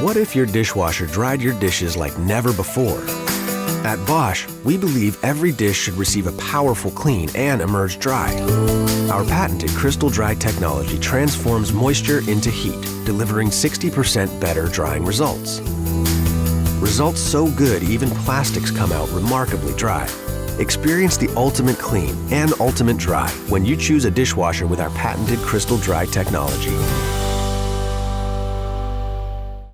What if your dishwasher dried your dishes like never before? At Bosch, we believe every dish should receive a powerful clean and emerge dry. Our patented CrystalDry technology transforms moisture into heat, delivering 60% better drying results. Results so good even plastics come out remarkably dry. Experience the ultimate clean and ultimate dry when you choose a dishwasher with our patented CrystalDry technology.